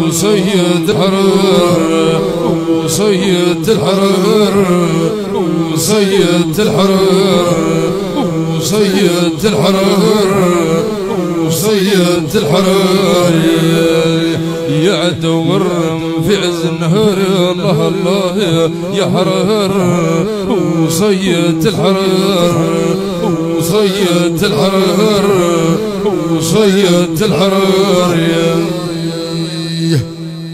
وسيد الحرر وسيد الحرر وسيد الحرر وسيد الحرر وسيد الحرر يا عدو الرم في عز النهار الله الله يا حرر وسيد الحرر وسيد الحرر وسيد الحرر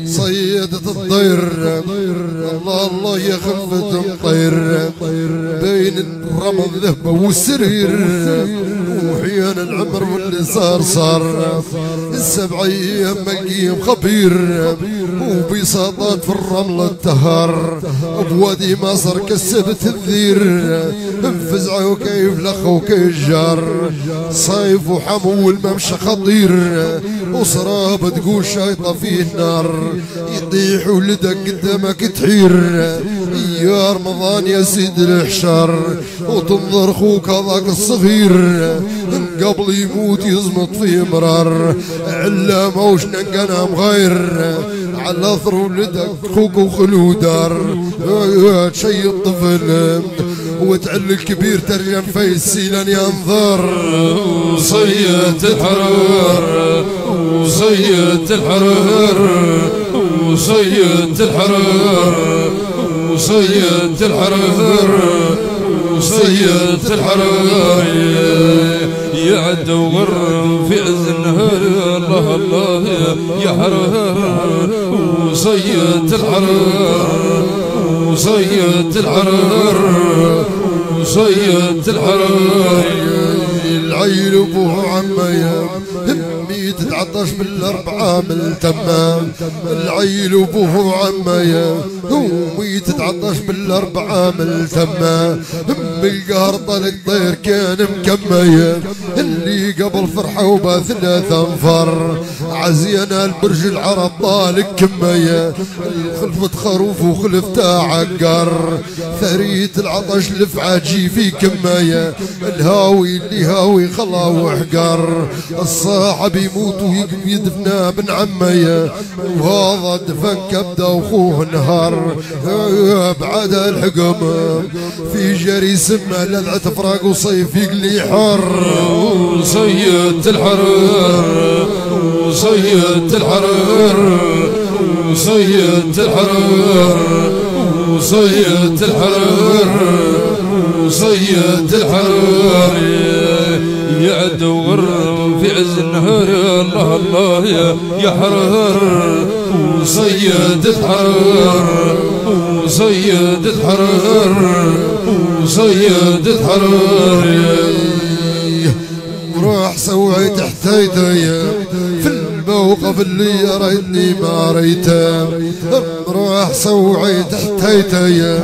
صيدة الطير الله الله يا خفة الطير بين الرمض ذهبة والسرير وحيان العمر واللي صار السبع ايام مقيم خبير وبساطات في الرمل التهر بوادي مصر كسبت الذير انفزعه وكيف لخ وكيف جار صيف وحمو والممشى خطير وصرابة تقول شايطة فيه النار يطيح ولدك قدامك تحير يا رمضان يا سيد الحشر وتنظر خوك هذاك الصغير قبل يموت يزمط فيه مرار علامة وش نلقانا مغير على اثر ولدك خوك وخلو دار شي الطفل وتعل الكبير ترجم في السيلان ينظر وصيد الحرر وصيد الحرر وصيد الحرر وصيد الحرر وصيد الحرر يا عدو الرم في عز النهار الله الله يا حرر وصيد الحرر وصيد الحرر وصيد الحرر العيل ابوه عميا همي تتعطش بالاربعة من تمام العيل ابوه عميا همي تتعطش بالاربعة من تمام هم القهر طلق طير كان مكميا اللي قبل فرحة وبثلاث انفر عزينا البرج العرب طالق كميا خلفت خروف وخلفت عقر ثرية العطش لفعاجي في كميا الهاوي اللي هاوي خلا وحقر الصاحب يموت ويدفنا بن عميا وهذا دفن كبده واخوه نهار بعد الحكم في جري سمه لذعة فراق وصيف يقلي حر وصيد الحرر وصيد الحرر وصيد الحرر وصيد الحرر وصيد الحرر يا عدو الرم في عز النهار الله الله يا حرر وصيد الحرر وصيد الحرر وصيد الحرر روح سويت حتيتي في الموقف اللي ريتني ما ريته روح سويت حتيتي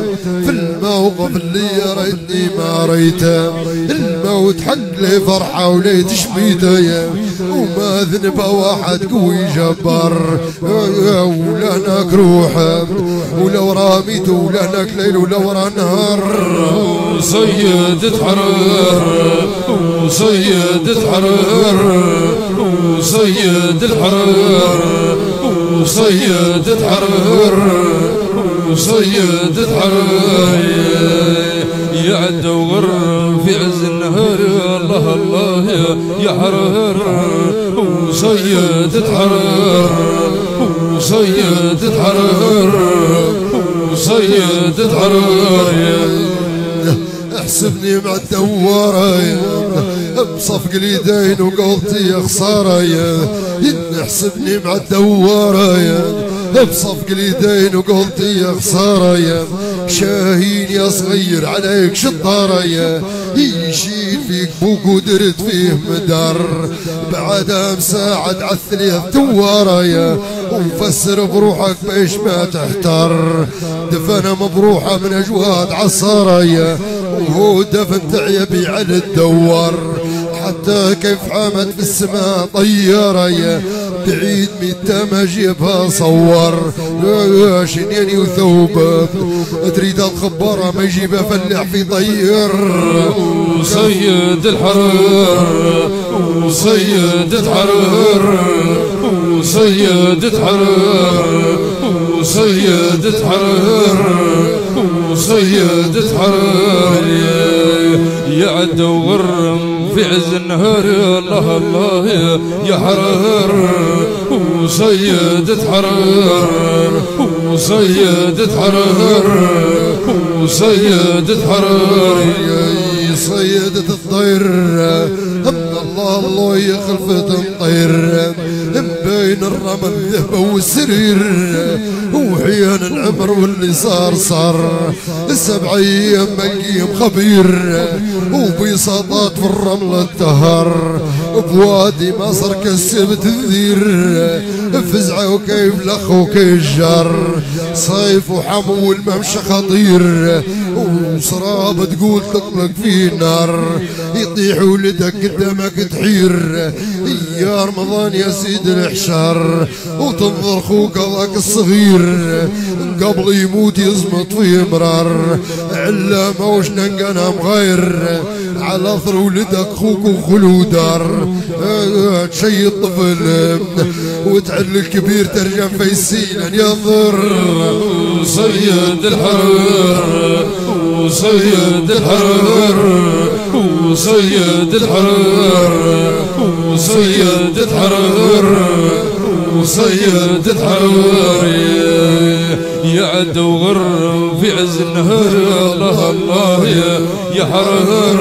في الموقف اللي ريتني ما ريته الموت حق لي فرحة ولي تشميته وما ذنب واحد قوي جبار ولا هناك روحه ولو راميته ولا هناك ليل ولا ورا نهار وصيد الحرر وصيد الحرر وصيد الحرر وصيد الحرر وصيد الحرر يا عدو الرم في عز النهار الله الله يا حرر وصيد الحرر وصيد الحرر وصيد الحرر احسبني مع الدوارة بصفق اليدين وقلتي يا خسارة احسبني مع الدوارة بصفق اليدين وقلتي يا خسارة شاهين يا صغير عليك شطارة يشيل فيك بوك ودرت فيه مدار بعدها مساعد عالثليث توارة ومفسر بروحك بايش ما تحتار دفنة مبروحة من اجواد عصارة وهو دفن تعيبي على الدوار حتى كيف حامد في السماء طيارة بعيد ميتا ما جيبها صور شنيني وثوبه تريد الخبارة ما يجيبها فلاح في طير وصيد الحرر وصيد الحرر وسيدة حرر وسيدة حرر وسيدة حرر يا عدو غرم في عز النهار الله الله يا حرر وسيدة حرر وسيدة حرر وسيدة حرر يا سيدة الطير الله الله يا خلفة الطير بين الرمل الذهب والسرير وحيان العمر واللي صار 7 أيام مقيم خبير وبساطات في الرمل الدهر بوادي مصر كسبت الذير فزعة وكيف لخ وكيف جر صيف وحمو والممشى خطير وسراب تقول تطلق فيه نار يطيح ولدك قدامك تحير يا رمضان يا سيد الحشر وتنظر خوك ذاك الصغير قبل يموت يزمط فيه مرار علامة وش ننقنا مغير على ثر ولدك خوك وخلو دار تشي الطفل وتعل الكبير ترجم فيسينا ينظر وسيد الحرر وسيد الحرر وسيد الحرر وسيد الحرر وسيد الحرر يا عدو غر في عز النهار الله الله يا حرر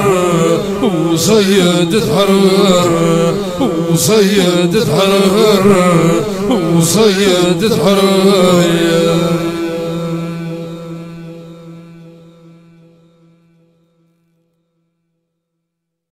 وسيد حرر وسيد حرر وسيد حرر